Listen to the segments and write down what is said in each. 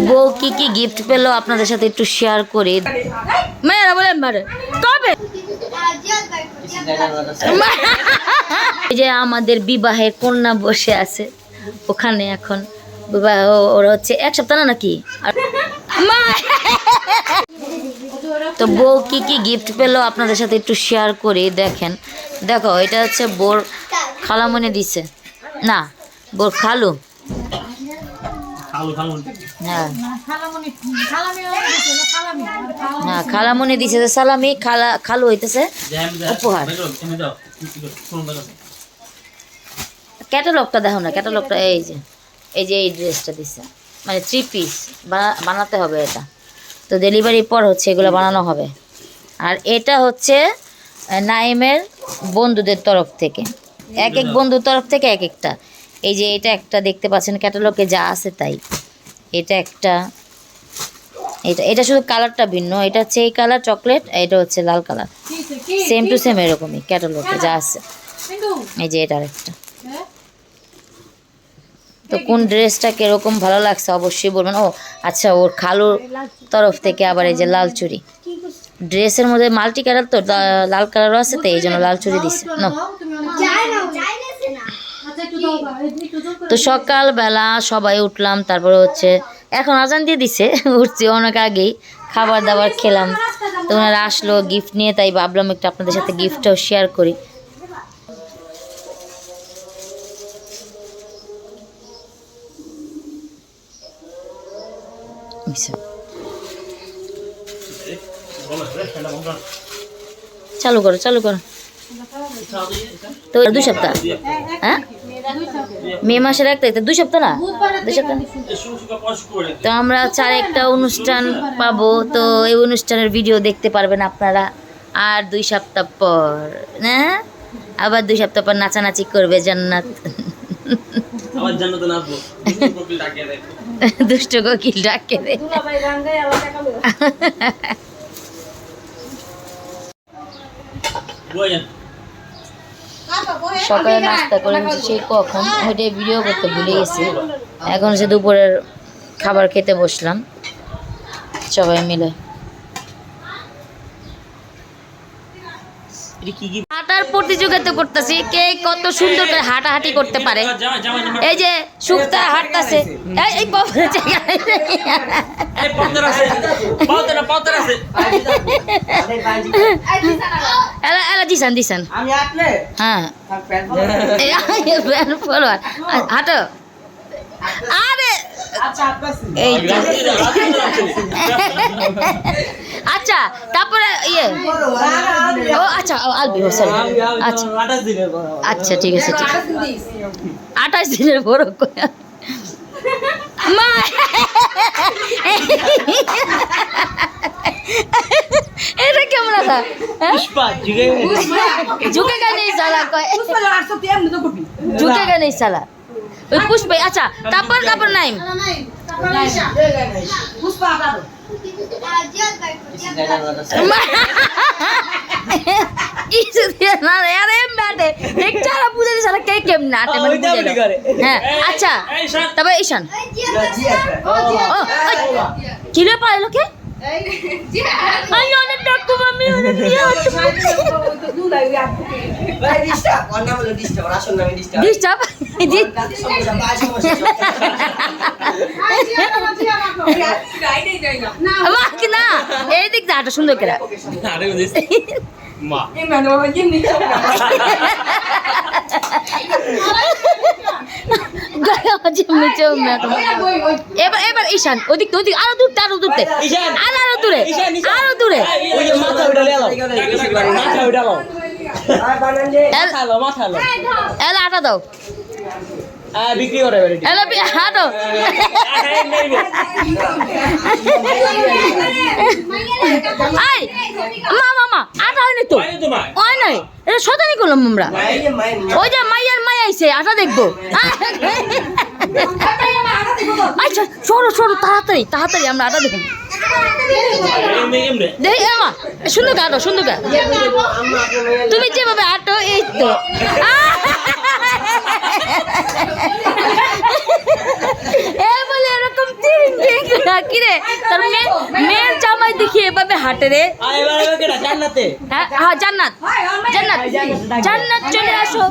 বউ কি কি গিফট পেলো আপনাদের সাথে একটু শেয়ার করি। মেয়েরা বলেন বারে কবে এই যে আমাদের বিবাহের কন্যা বসে আছে ওখানে, এখন বিবাহ ওরা হচ্ছে 1 সপ্তাহ না নাকি। তো বউ কি কি গিফট পেলো আপনাদের সাথে একটু শেয়ার করি। দেখেন, দেখো এটা হচ্ছে বোর খালামণি দিছে, না বোর খালু, হ্যাঁ হ্যাঁ খালামণি দিছে সালামি, খালু হইতেছে উপহার। ক্যাটালগটা দেখো না, ক্যাটালগটা এই যে এই ড্রেসটা দিছে, মানে 3 পিস বানাতে হবে এটা, তো ডেলিভারি পর হচ্ছে এগুলো বানানো হবে। আর এটা হচ্ছে নাইমের বন্ধুদের তরফ থেকে, এক বন্ধুর তরফ থেকে এক একটা। এই যে এটা একটা দেখতে পাচ্ছেন ক্যাটালগে যা আছে তাই, এটা একটা, এটা শুধু কালারটা ভিন্ন, এটা হচ্ছে এই কালার চকলেট, এটা হচ্ছে লাল কালার, সেম টু সেম এরকমই ক্যাটালগে যা আছে। এই যে এটা আরেকটা। তো কোন ড্রেসটা কিরকম ভালো লাগছে অবশ্যই বলবেন। ও আচ্ছা, ওর খালুর তরফ থেকে আবার এই যে লাল চুড়ি, ড্রেসের মধ্যে মাল্টি কালার তো, লাল কালারও আছে, তো এই জন্য লাল চুড়ি দিছে। তো সকালবেলা সবাই উঠলাম, তারপরে হচ্ছে এখন আজান দিয়ে দিছে, উঠছি অনেক আগেই, খাবার দাবার খেলাম। তো ওনারা আসলো গিফট নিয়ে, তাই ভাবলাম একটু আপনাদের সাথে গিফটটাও শেয়ার করি। চালু করো চালু করো। তো 2 সপ্তাহ, হ্যাঁ মে মাসের 1 তারিখ, 2 সপ্তাহ না 2 সপ্তাহ। তো আমরা 4 একটা অনুষ্ঠান পাবো, তো এই অনুষ্ঠানের ভিডিও দেখতে পারবেন আপনারা। আর 2 সপ্তাহ পর হ্যাঁ আবার 2 সপ্তাহ পর নাচানাচি করবে জান্নাত, দুষ্ট কোকিল ডাকে দে। সকালে নাস্তা করে সেই কখন ওইটাই ভিডিও করতে ভুলে গেছি। এখন সে দুপুরের খাবার খেতে বসলাম সবাই মিলে। হাঁটার প্রতিযোগিতা করতেছি, কে কত সুন্দর করে হাঁটাহাঁটি করতে পারে। এই যে সুক্তা হাঁটতেছে, এই দিশান দিশান হ্যাঁ হাঁটো। আরে এই আচ্ছা, তারপরে ইয়ে ও আচ্ছা আলবি হোসেন, আচ্ছা আচ্ছা ঠিক আছে, ঠিক আছে 28 দিনের বড় মা। এটা কেমন আছে? ঝুঁকেগা নেই সালা, ঝুঁকেগা নেই সালা ওই পুষ্পা। আচ্ছা তারপর নাইম হ্যাঁ আচ্ছা, তারপর ঈশান কিলো পারে লোকে না এই দিক দাটা সুন্দর করে এবার ঈশান ওদিক ওদিক আরো দূরতে আরো দূরতে আরো দূরে আরো দূরে আটা দাও বিক্রি করে হাঁটো। মা আটা হয়নি তো, হয় নাই, এটা শতানি করলাম আমরা। ওই যে মাইয়া আইছে, আটা দেখবো। আচ্ছা সরো সরো, তাড়াতাড়ি তাড়াতাড়ি আমরা আটা দেখুন। দেখি মা সুন্দর আটো সুন্দর, তুমি যেভাবে আটো এই তো বলে এরকম কি রে তোর মেয়ের জামাই দেখি এভাবে হাঁটে রে জান্নাতে হ্যাঁ জান্নাত জান্নাত জান্নাত চলে আসো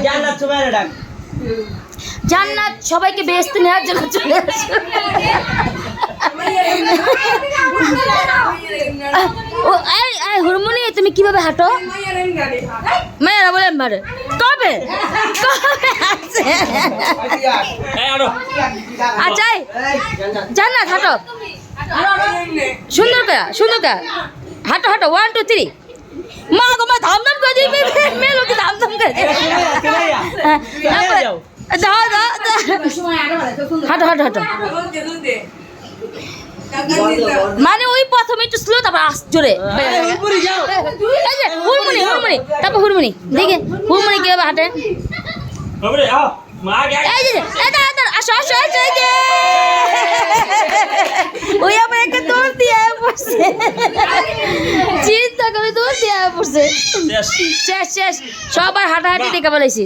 জান্নাত সুমাইরা ডাক জান্নাত সবাইকে বেহেশতে নেওয়ার জন্য চলে আসো ও এই হুরমুনি তুমি কিভাবে হাঁটো মেয়েরা বলেন মারে কবে কবে আছে আচ্ছা জান্নাত হাঁটো সুন্দর কা হাঁটো 1 2 3 মা গো মা ধামধাম করে দিবি মেয়ে লোকে ধামধাম করে দিবি দাও হাঁটো মানে ওই প্রথমে একটু স্লো তারপর জোরে হুরমুনি তারপর হুরমুনি দেখে হুরমুনি কিভাবে হাঁটে আসো ওই আবার একটা দৌড় দিয়ে পড়ছে চিন্তা করে দৌড় দিয়ে পড়ছে শেষ সবার হাঁটাহাঁটি দেখে বলেছি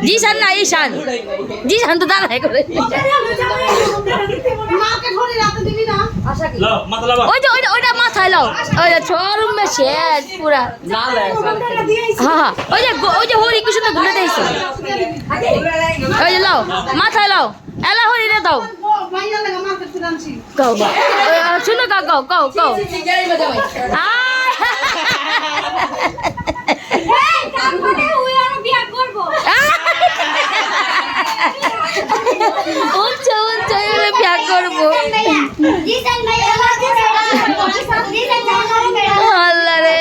জিসান না ঈশান জিসান তো দাঁড়ায় করে ওইটা মাথায় লাও ওই যে শোরুমে শেষ পুরা হ্যাঁ ওই যে হরি কিছু তো ঘুরে দিয়েছে ওই যে লাও মাথায় লাও এলা হরি রে দাও গাও শুনো গাও বিয়া করবো আল্লাহ রে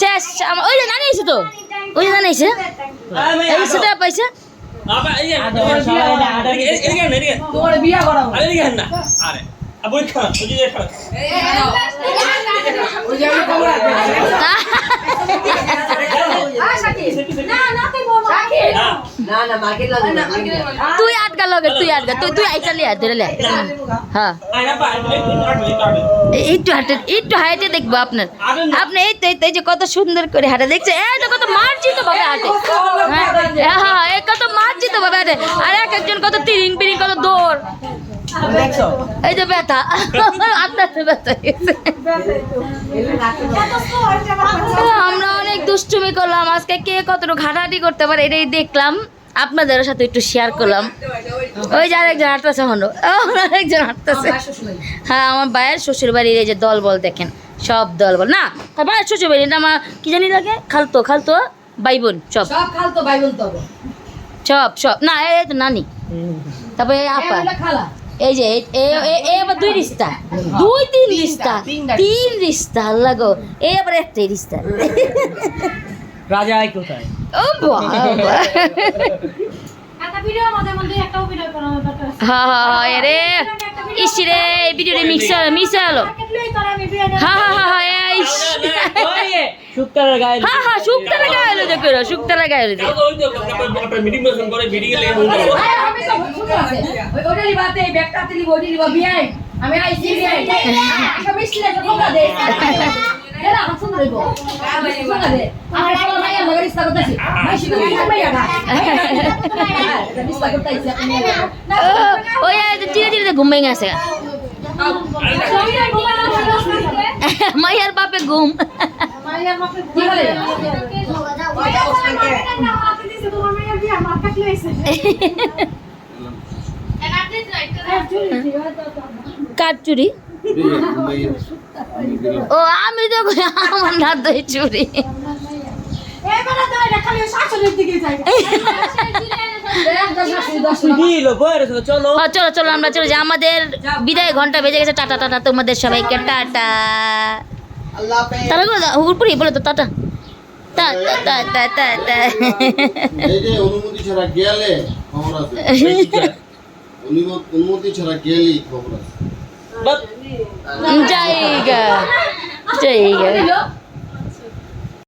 শেষ ওই যে নানি এসে তো ওই যে নানি এসে সেটা পাইছে বিয়া করা তুই আটকা লগে তুই আইসা লিয়া ধরে লে হ্যাঁ একটু হাইটে দেখবো আপনি এই যে কত সুন্দর করে হাঁটে দেখছে এটা কত মার্জিত ভাবে হাঁটে হ্যাঁ কত মার্জিত ভাবে হাঁটে আর একজন কত তিরিং পিরিং কত দৌড় এই যে ব্যথা আপনার ব্যথা আমরা অনেক দুষ্টুমি করলাম আজকে কে কতটুকু হাঁটাহাঁটি করতে পারে এটাই দেখলাম আপনাদের সাথে একটু শেয়ার করলাম ওই যে আরেকজন হাঁটতেছে আরেকজন হাঁটতেছে হ্যাঁ আমার ভাইয়ের শ্বশুর বাড়ির এই যে দল বল দেখেন সব দল বল না ভাইয়ের শ্বশুর বাড়ি এটা আমার কি জানি লাগে খালতো ভাই বোন সব খালতো ভাই বোন তবে সব না এই তো নানি তারপরে আপা এই যে এবার 2 রিস্তা 2-3 রিস্তা 3 রিস্তা আল্লাহ গো এবার একটাই রিস্তা রাজা আই কোথায় ও বাবা হ্যাঁ রে ইসরে ভিডিওতে মিক্স হলো হ্যাঁ শুক্তার গায়ে হ্যাঁ শুক্তারা গায়ে হলো দেখো শুক্তারা গায়ে হলো মিটিং করে মিটিং এ আমি আইছি সব মিশলে তো তোমরা দে এরা হাত সুন্দর হইবো তোমরা দে আমার বড় ভাই আমার রিস্তা করতেছি ভাই শিখে ভাইয়া না রিস্তা করতেছি আপনি ওই ধীরে ঘুম ভেঙে আছে মাইয়ার বাপে ঘুম মাইয়ার বাপে কি বলে কাঠ চুরি ও আমি তো কই আমার না দই চুরি দিলো বইরে চলো চলো চলো আমরা চলে যাই আমাদের বিদায় ঘন্টা বেজে গেছে টাটা টাটা তোমাদের সবাইকে টাটা তাহলে উপরে বলে তো টাটা টা টা টা টা টা এই যে অনুমতি ছাড়া গেলে খবর আছে অনুমতি ছাড়া গেলেই খবর আছে বাপ জায়গা জায়গা